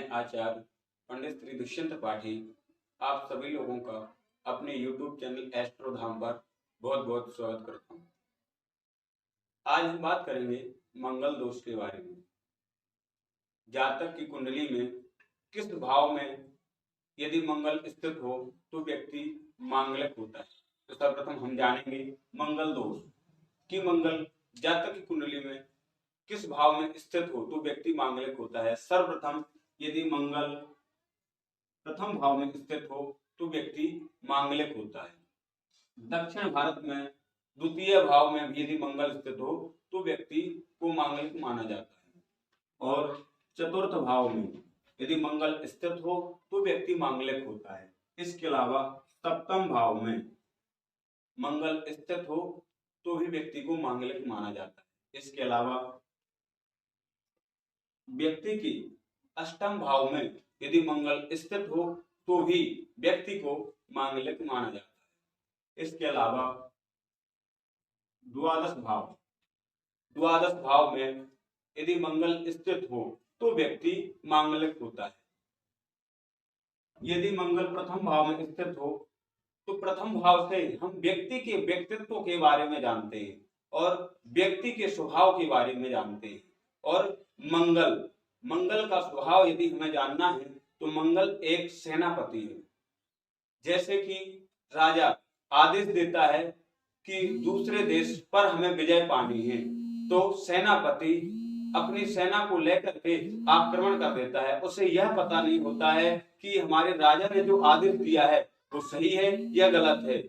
आचार्य पंडित श्री दुष्यंत पाठी आप सभी लोगों का अपने YouTube चैनल एस्ट्रो धाम पर बहुत बहुत स्वागत करता हूँ। आज हम बात करेंगे मंगल दोष के बारे में। जातक की कुंडली में किस भाव में यदि मंगल स्थित हो तो व्यक्ति मांगलिक होता है। तो सर्वप्रथम हम जानेंगे मंगल दोष कि मंगल जातक की कुंडली में किस भाव में स्थित हो तो व्यक्ति मांगलिक होता है। सर्वप्रथम यदि मंगल प्रथम भाव में स्थित हो तो व्यक्ति मांगलिक होता है। दक्षिण भारत में द्वितीय भाव में भी यदि मंगल स्थित हो तो व्यक्ति को मांगलिक माना जाता है। और चतुर्थ भाव में यदि मंगल स्थित हो तो व्यक्ति मांगलिक होता है। इसके अलावा सप्तम भाव में मंगल स्थित हो तो भी व्यक्ति को मांगलिक माना जाता है। इसके अलावा व्यक्ति की अष्टम भाव में यदि मंगल स्थित हो तो भी व्यक्ति को मांगलिक माना जाता है। इसके अलावा द्वादश भाव में यदि मंगल स्थित हो तो व्यक्ति मांगलिक होता है। यदि मंगल प्रथम भाव में स्थित हो तो प्रथम भाव से हम व्यक्ति के व्यक्तित्व के बारे में जानते हैं और व्यक्ति के स्वभाव के बारे में जानते हैं। और मंगल का स्वभाव यदि हमें जानना है तो मंगल एक सेनापति है। जैसे कि राजा आदेश देता है कि दूसरे देश पर हमें विजय पानी है तो सेनापति अपनी सेना को लेकर के आक्रमण कर देता है। उसे यह पता नहीं होता है कि हमारे राजा ने जो आदेश दिया है वो सही है या गलत है।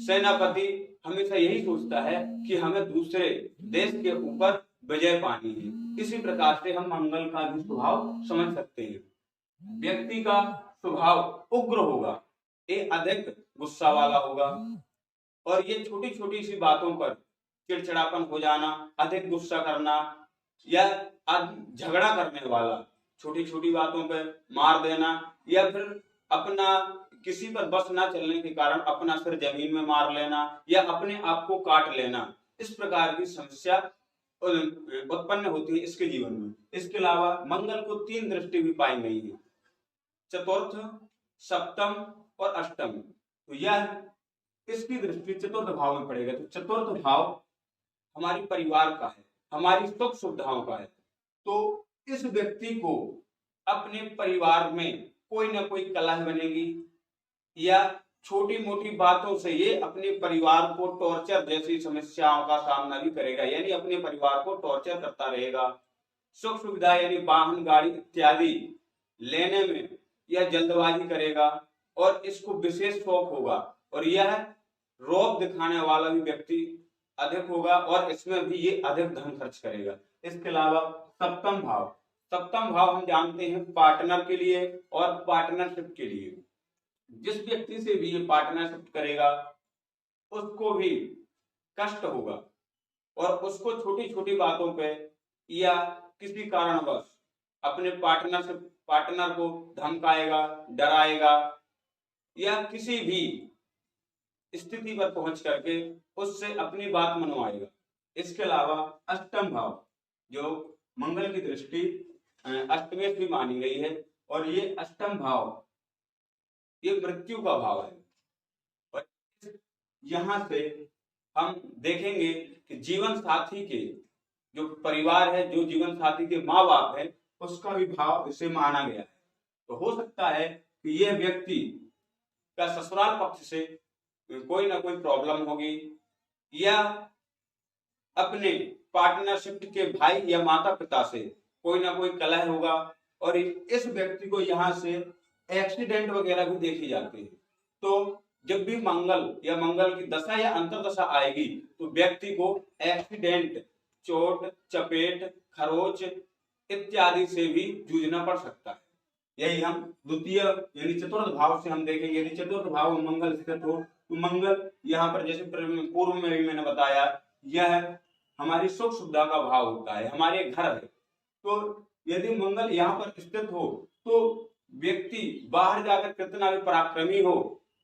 सेनापति हमेशा यही सोचता है कि हमें दूसरे देश के ऊपर विजय पानी है। इसी प्रकार से हम मंगल का भी स्वभाव समझ सकते हैं। व्यक्ति का स्वभाव उग्र होगा, ये अधिक गुस्सा वाला होगा और ये छोटी छोटी सी बातों पर चिड़चिड़ापन हो जाना, अधिक गुस्सा करना या झगड़ा करने वाला, छोटी छोटी बातों पर मार देना या फिर अपना किसी पर बस ना चलने के कारण अपना सिर जमीन में मार लेना या अपने आप को काट लेना, इस प्रकार की समस्या उत्पन्न होती है इसके जीवन में। इसके अलावा मंगल को 3 दृष्टि भी पाई गई है, चतुर्थ, सप्तम और अष्टम। तो यह इसकी दृष्टि चतुर्थ भाव में पड़ेगा। तो चतुर्थ भाव हमारी परिवार का है, हमारी सुख सुविधाओं का है। तो इस व्यक्ति को अपने परिवार में कोई ना कोई कलह बनेगी या छोटी मोटी बातों से ये अपने परिवार को टॉर्चर जैसी समस्याओं का सामना भी करेगा, यानी अपने परिवार को टॉर्चर करता रहेगा। सुख सुविधा यानी वाहन गाड़ी इत्यादि लेने में यह जल्दबाजी करेगा और इसको विशेष शौक होगा और यह रौब दिखाने वाला भी व्यक्ति अधिक होगा और इसमें भी ये अधिक धन खर्च करेगा। इसके अलावा सप्तम भाव हम जानते हैं पार्टनर के लिए और पार्टनरशिप के लिए। जिस व्यक्ति से भी ये पार्टनरशिप करेगा उसको भी कष्ट होगा और उसको छोटी छोटी बातों पे या किसी कारणवश अपने पार्टनर को धमकाएगा, डराएगा या किसी भी स्थिति पर पहुंच करके उससे अपनी बात मनवाएगा। इसके अलावा अष्टम भाव जो मंगल की दृष्टि अष्टमेश भी मानी गई है और ये अष्टम भाव ये मृत्यु का भाव है। और यहां से हम देखेंगे कि जीवन साथी के जो परिवार है, जो जीवन साथी के माँ बाप है, उसका भी भाव इसे माना गया है। तो हो सकता है कि यह व्यक्ति का ससुराल पक्ष से कोई ना कोई प्रॉब्लम होगी या अपने पार्टनरशिप के भाई या माता पिता से कोई ना कोई कलह होगा और इस व्यक्ति को यहाँ से एक्सीडेंट वगैरह भी देखी जाती है। तो जब भी मंगल या मंगल की दशा या अंतर्दशा आएगी तो व्यक्ति को एक्सीडेंट, चोट, चपेट, खरोच इत्यादि से भी जूझना पड़ सकता है। यही हम द्वितीय यानी चतुर्थ भाव से हम देखेंगे। यदि चतुर्थ भाव में मंगल स्थित हो तो मंगल यहाँ पर जैसे पूर्व में भी मैंने बताया यह हमारी सुख सुविधा का भाव होता है, हमारे घर है। तो यदि मंगल यहाँ पर स्थित हो तो व्यक्ति बाहर जाकर कितना भी पराक्रमी हो,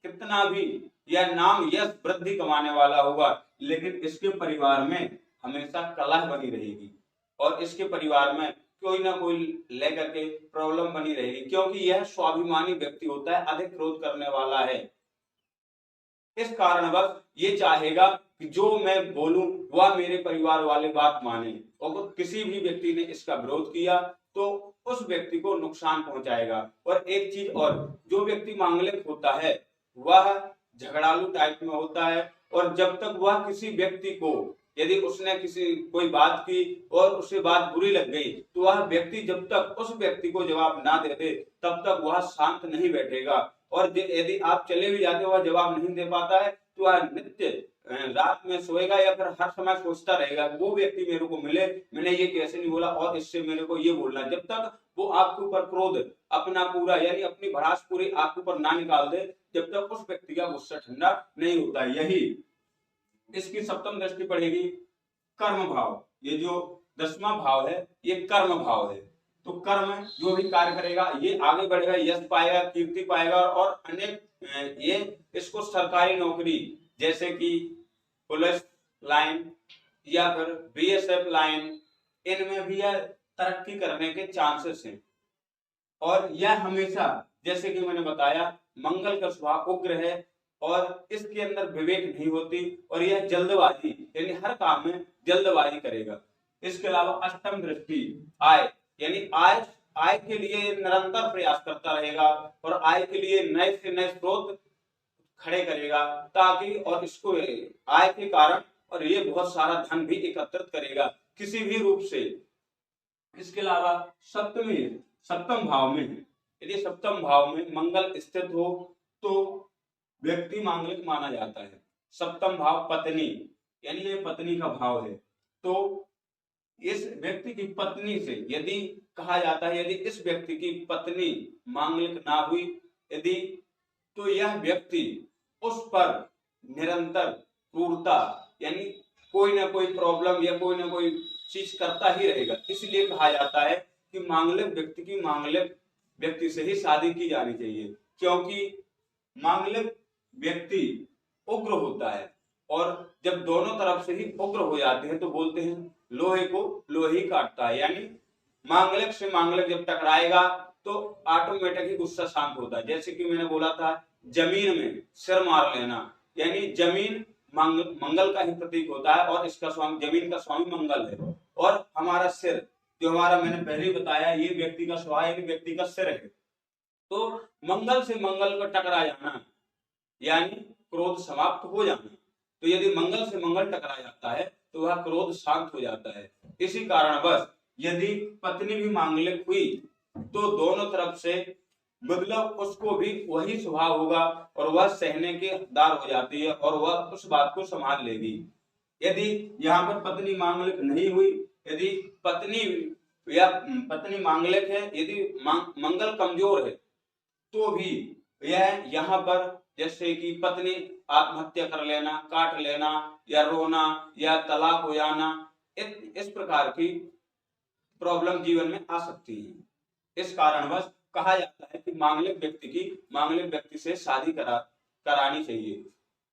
कितना भी या नाम यश वृद्धि कमाने वाला होगा, लेकिन इसके परिवार में हमेशा कलह बनी रहेगी और इसके परिवार में कोई ना कोई लेकर के प्रॉब्लम बनी रहेगी, क्योंकि यह स्वाभिमानी व्यक्ति होता है, अधिक क्रोध करने वाला है। इस कारणवश ये चाहेगा कि जो मैं बोलूं वह मेरे परिवार वाले बात माने, और किसी भी व्यक्ति ने इसका विरोध किया तो उस व्यक्ति को नुकसान पहुंचाएगा। और एक चीज और, जो व्यक्ति मांगलिक होता है वह झगड़ालू टाइप में होता है, और जब तक वह किसी व्यक्ति को, यदि उसने किसी कोई बात की और उसे बात बुरी लग गई, तो वह व्यक्ति जब तक उस व्यक्ति को जवाब ना दे दे तब तक वह शांत नहीं बैठेगा। और यदि आप चले भी जाते हो वह जवाब नहीं दे पाता है तो वह नित्य रात में सोएगा या फिर हर समय सोचता रहेगा, वो व्यक्ति मेरे को मिले, मैंने ये कैसे नहीं बोला और इससे मेरे को ये बोलना। जब तक वो आपके ऊपर क्रोध अपना पूरा यानी अपनी भड़ास पूरी आपके ऊपर ना निकाल दे, जब तक उस व्यक्ति का गुस्सा ठंडा नहीं होता। यही इसकी सप्तम दृष्टि पड़ेगी कर्म भाव। ये जो 10वां भाव है ये कर्म भाव है। तो कर्म जो भी कार्य करेगा ये आगे बढ़ेगा, यश पाएगा, कीर्ति पाएगा, और अनेक ये इसको सरकारी नौकरी जैसे कि पुलिस लाइन या फिर बीएसएफ लाइन, इनमें भी यह तरक्की करने के चांसेस हैं। और यह हमेशा, जैसे कि मैंने बताया, मंगल का स्वभाव उग्र है और इसके अंदर विवेक नहीं होती, और यह जल्दबाजी यानी हर काम में जल्दबाजी करेगा। इसके अलावा अष्टम दृष्टि आय, यानी आय के लिए निरंतर प्रयास करता रहेगा और आय के लिए नए से नए स्रोत खड़े करेगा ताकि, और इसको आय के कारण, और ये बहुत सारा धन भी एकत्रित करेगा किसी भी रूप से। इसके अलावा सप्तम भाव में, यदि सप्तम भाव में मंगल स्थित हो तो व्यक्ति मांगलिक माना जाता है। सप्तम भाव पत्नी, यानी ये पत्नी का भाव है। तो इस व्यक्ति की पत्नी से, यदि कहा जाता है यदि इस व्यक्ति की पत्नी मांगलिक ना हुई यदि, तो यह व्यक्ति उस पर निरंतर क्रूरता यानी कोई ना कोई प्रॉब्लम या कोई ना कोई चीज करता ही रहेगा। इसलिए कहा जाता है कि मांगलिक व्यक्ति की मांगलिक व्यक्ति से ही शादी की जानी चाहिए, क्योंकि मांगलिक व्यक्ति उग्र होता है, और जब दोनों तरफ से ही उग्र हो जाते हैं तो बोलते हैं लोहे को लोहे काटता है। यानी मांगलिक से मांगलिक जब टकराएगा तो ऑटोमेटिक ही गुस्सा शांत होता है। जैसे कि मैंने बोला था जमीन में सिर मार लेना, यानी जमीन मंगल का ही प्रतीक होता है और इसका स्वामी, जमीन का स्वामी मंगल है, और हमारा सिर जो हमारा, मैंने पहले ही बताया, ये व्यक्ति का स्वभाव व्यक्ति का सिर है। तो मंगल से मंगल को टकरा जाना यानी क्रोध समाप्त हो जाना। तो यदि मंगल से मंगल टकरा जाता है तो वह क्रोध शांत हो जाता है। इसी कारणवश यदि पत्नी भी मांगलिक हुई तो दोनों तरफ से मतलब उसको भी वही स्वभाव होगा और वह सहने के हकदार हो जाती है और वह उस बात को संभाल लेगी। यदि यहाँ पर पत्नी मांगलिक नहीं हुई, यदि पत्नी मांगलिक है, यदि मंगल कमजोर है, तो भी यह यहाँ पर जैसे कि पत्नी आत्महत्या कर लेना, काट लेना, या रोना, या तलाक हो जाना, इस प्रकार की प्रॉब्लम जीवन में आ सकती है। इस कारणवश कहा जाता है कि मांगलिक व्यक्ति से शादी करानी चाहिए,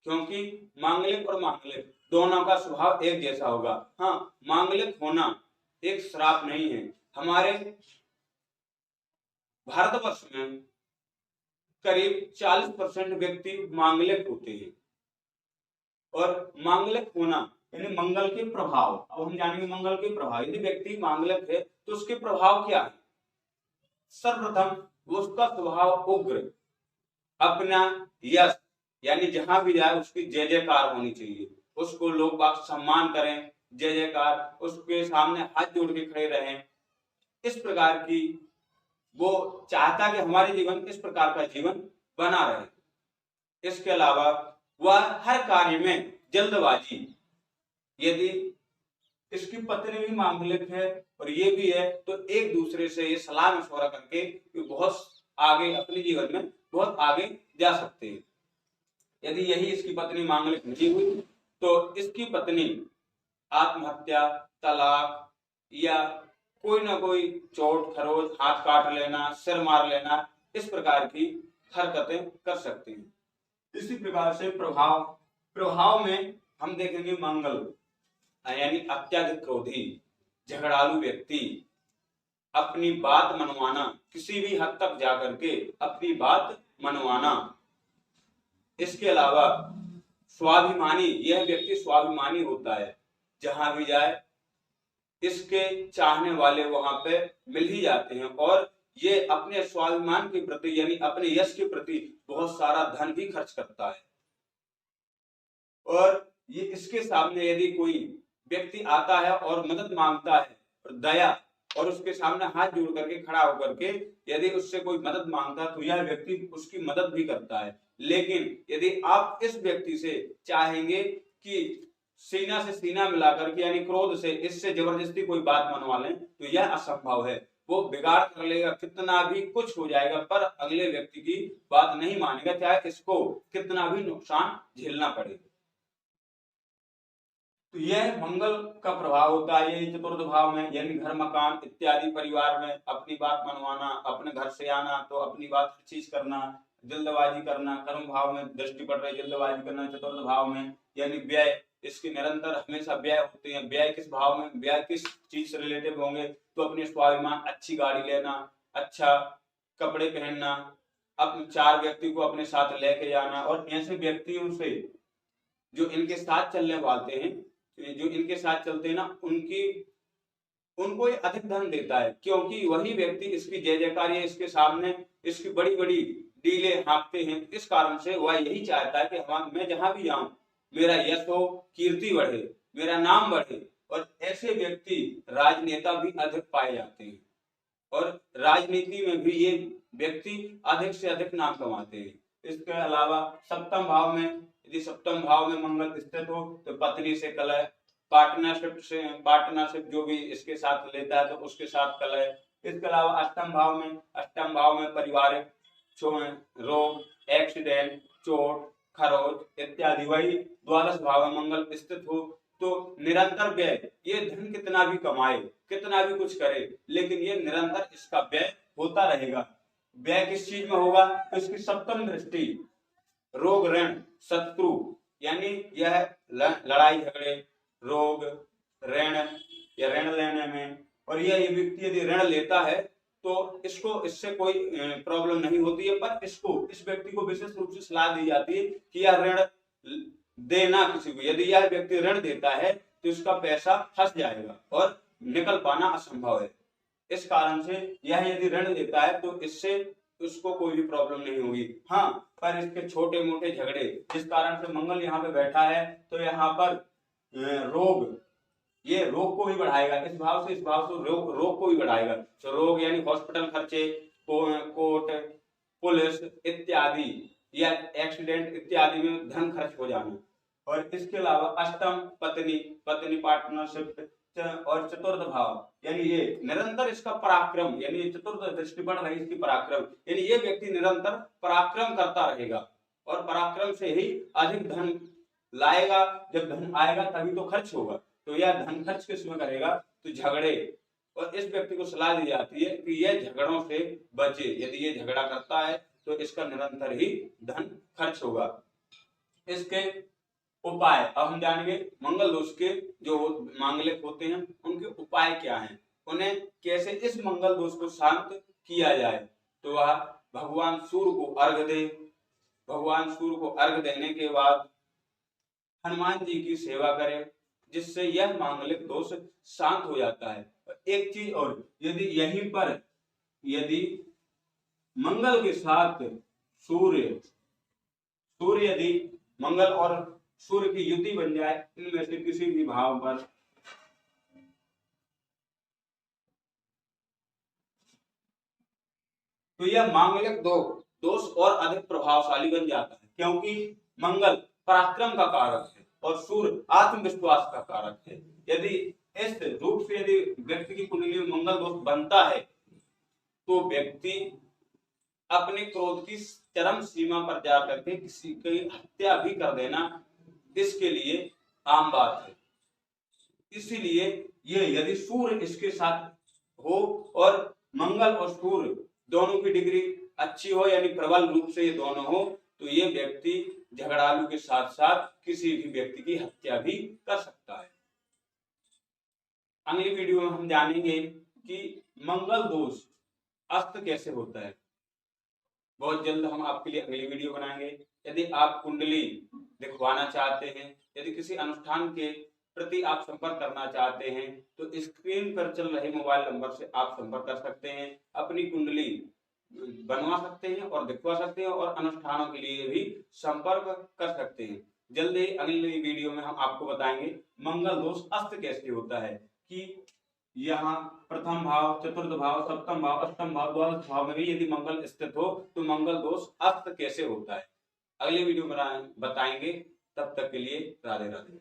क्योंकि मांगलिक और मांगलिक दोनों का स्वभाव एक जैसा होगा। हाँ, मांगलिक होना एक श्राप नहीं है। हमारे भारतवर्ष में करीब 40% व्यक्ति मांगलिक होते हैं, और मांगलिक होना यानी मंगल के प्रभाव। अब हम जानेंगे मंगल के प्रभाव। यदि व्यक्ति मांगलिक है तो उसके प्रभाव क्या है? सर्वप्रथम उसका स्वभाव उग्र, अपना यश यानी जहां भी जाए उसकी जय जयकार होनी चाहिए, उसको लोग बाग सम्मान करें, जय जयकार, उसके सामने हाथ जोड़ के खड़े रहें। इस प्रकार की वो चाहता कि हमारे जीवन इस प्रकार का जीवन बना रहे। इसके अलावा वह हर कार्य में जल्दबाजी, यदि इसकी पत्नी भी मांगलिक है और ये भी है तो एक दूसरे से ये सलाह मशवरा करके बहुत आगे अपने जीवन में बहुत आगे जा सकते हैं। यदि यही इसकी पत्नी मांगलिक नहीं हुई तो इसकी पत्नी आत्महत्या, तलाक, या कोई ना कोई चोट खरोच, हाथ काट लेना, सिर मार लेना, इस प्रकार की हरकतें कर सकती हैं। इसी प्रकार से प्रभाव में हम देखेंगे मंगल यानी अत्यधिक क्रोधी, झगड़ालू व्यक्ति, अपनी बात मनवाना, किसी भी हद तक जाकर के अपनी बात मनवाना। इसके अलावा स्वाभिमानी, यह व्यक्ति स्वाभिमानी होता है, जहां भी जाए इसके चाहने वाले वहां पे मिल ही जाते हैं, और ये अपने स्वाभिमान के प्रति यानी अपने यश के प्रति बहुत सारा धन भी खर्च करता है। और ये इसके सामने यदि कोई व्यक्ति आता है और मदद मांगता है, और दया, और उसके सामने हाथ जोड़ करके खड़ा होकर के यदि उससे कोई मदद मांगता है तो यह व्यक्ति उसकी मदद भी करता है। लेकिन यदि आप इस व्यक्ति से चाहेंगे कि सीना से सीना मिलाकर के यानी क्रोध से इससे जबरदस्ती कोई बात मनवा लें, तो यह असंभव है। वो बिगाड़ कर लेगा, कितना भी कुछ हो जाएगा, पर अगले व्यक्ति की बात नहीं मानेगा, चाहे इसको कितना भी नुकसान झेलना पड़े। तो यह मंगल का प्रभाव होता है। ये चतुर्थ भाव में यानी घर मकान इत्यादि, परिवार में अपनी बात मनवाना, अपने घर से आना तो अपनी बात हर चीज करना, जल्दबाजी करना, कर्म भाव में दृष्टि पड़ रही जल्दबाजी करना। चतुर्थ भाव में यानी व्यय, इसके निरंतर हमेशा व्यय होते हैं। व्यय किस भाव में, व्यय किस चीज से रिलेटेड होंगे, तो अपने स्वाभिमान, अच्छी गाड़ी लेना, अच्छा कपड़े पहनना, अब 4 व्यक्ति को अपने साथ लेके जाना, और ऐसे व्यक्तियों से जो इनके साथ चलने वाले हैं, जो इनके साथ चलते हैं ना, उनको ये अधिक धन देता है, क्योंकि वही व्यक्ति इसकी जय जयकार, इसके सामने इसकी बड़ी बड़ी डीले हाँकते हैं। इस कारण से वह यही चाहता है कि मैं जहां भी जाऊं मेरा यश हो, कीर्ति बढ़े, मेरा नाम बढ़े। और ऐसे व्यक्ति राजनेता भी अधिक पाए जाते हैं, और राजनीति में भी ये व्यक्ति अधिक से अधिक नाम कमाते हैं। इसके अलावा सप्तम भाव में, यदि सप्तम भाव में मंगल स्थित हो तो पत्नी से कलह, पार्टनरशिप जो भी इसके साथ लेता है तो उसके साथ कलह। इसके अलावा अष्टम भाव में पारिवारिक रोग, एक्सीडेंट, चोट, खरोच इत्यादि। वही द्वादश भाव में मंगल स्थित हो तो निरंतर व्यय, ये धन कितना भी कमाए, कितना भी कुछ करे, लेकिन ये निरंतर इसका व्यय होता रहेगा। व्यय किस चीज में होगा, तो इसकी सप्तम दृष्टि रोग, ऋण, शत्रु, यानी यह लड़ाई झगड़े, रोग, ऋण या ऋण लेने में। और यह व्यक्ति यदि ऋण लेता है तो इसको इससे कोई प्रॉब्लम नहीं होती है, पर इस व्यक्ति को विशेष रूप से सलाह दी जाती है कि यह ऋण देना किसी को। यदि यह व्यक्ति ऋण देता है तो इसका पैसा फंस जाएगा और निकल पाना असंभव है। इस कारण से यह यदि ऋण देता है तो इससे उसको कोई भी प्रॉब्लम नहीं होगी। हाँ, पर इसके छोटे मोटे झगड़े, जिस कारण से मंगल यहाँ पे बैठा है तो यहाँ पर रोग, ये रोग को भी बढ़ाएगा। इस भाव से रोग को भी बढ़ाएगा। तो रोग यानी हॉस्पिटल खर्चे, कोर्ट, पुलिस इत्यादि या एक्सीडेंट इत्यादि में धन खर्च हो जाना। और इसके अलावा अष्टम पत्नी पार्टनरशिप, और चतुर्थ भाव यानी ये निरंतर इसका पराक्रम, यानी चतुर्थ दृष्टि बढ़ रही इसकी पराक्रम, यानी ये व्यक्ति निरंतर पराक्रम करता रहेगा और पराक्रम से ही अधिक धन लाएगा। जब धन आएगा तभी तो खर्च होगा, तो यह धन खर्च किसमें करेगा, तो झगड़े। और इस व्यक्ति को सलाह दी जाती है कि यह झगड़ों से बचे। यदि ये झगड़ा करता है तो इसका निरंतर ही धन खर्च होगा। इसके उपाय अब हम जानेंगे। मंगल दोष के जो मांगलिक होते हैं उनके उपाय क्या हैं, उन्हें कैसे इस मंगल दोष को शांत किया जाए। तो वह भगवान सूर्य को अर्घ दे। भगवान सूर्य को अर्घ देने के बाद हनुमान जी की सेवा करे, जिससे यह मांगलिक दोष शांत हो जाता है। एक चीज और, यदि मंगल के साथ सूर्य यदि मंगल और सूर्य की युति बन जाए इनमें से किसी भी भाव पर, तो यह मांगलिक दोष और अधिक प्रभावशाली बन जाता है, क्योंकि मंगल पराक्रम का कारक है और सूर्य आत्मविश्वास का कारक है। यदि इस रूप से यदि व्यक्ति की कुंडली में मंगल दोष बनता है तो व्यक्ति अपने क्रोध की चरम सीमा पर जाकर के किसी की हत्या भी कर देना इसके लिए आम बात है। इसीलिए ये यदि सूर्य इसके साथ हो और मंगल और सूर्य दोनों की डिग्री अच्छी हो, यानी प्रबल रूप से ये दोनों हो, तो ये व्यक्ति झगड़ालू के साथ साथ किसी भी व्यक्ति की हत्या भी कर सकता है। अगली वीडियो में हम जानेंगे कि मंगल दोष अस्त कैसे होता है, बहुत जल्द हम आपके लिए अगली वीडियो बनाएंगे। यदि आप कुंडली दिखवाना चाहते हैं, यदि किसी अनुष्ठान के प्रति आप संपर्क करना चाहते हैं, तो स्क्रीन पर चल रहे मोबाइल नंबर से आप संपर्क कर सकते हैं, अपनी कुंडली बनवा सकते हैं और दिखवा सकते हैं और अनुष्ठानों के लिए भी संपर्क कर सकते हैं। जल्द ही अगली वीडियो में हम आपको बताएंगे मंगल दोष अस्त कैसे होता है, कि यहाँ प्रथम भाव, चतुर्थ भाव, सप्तम भाव, अष्टम भाव, द्वादश भाव में भी यदि मंगल स्थित हो तो मंगल दोष अस्त कैसे होता है। अगले वीडियो में बताएंगे। तब तक के लिए राधे राधे।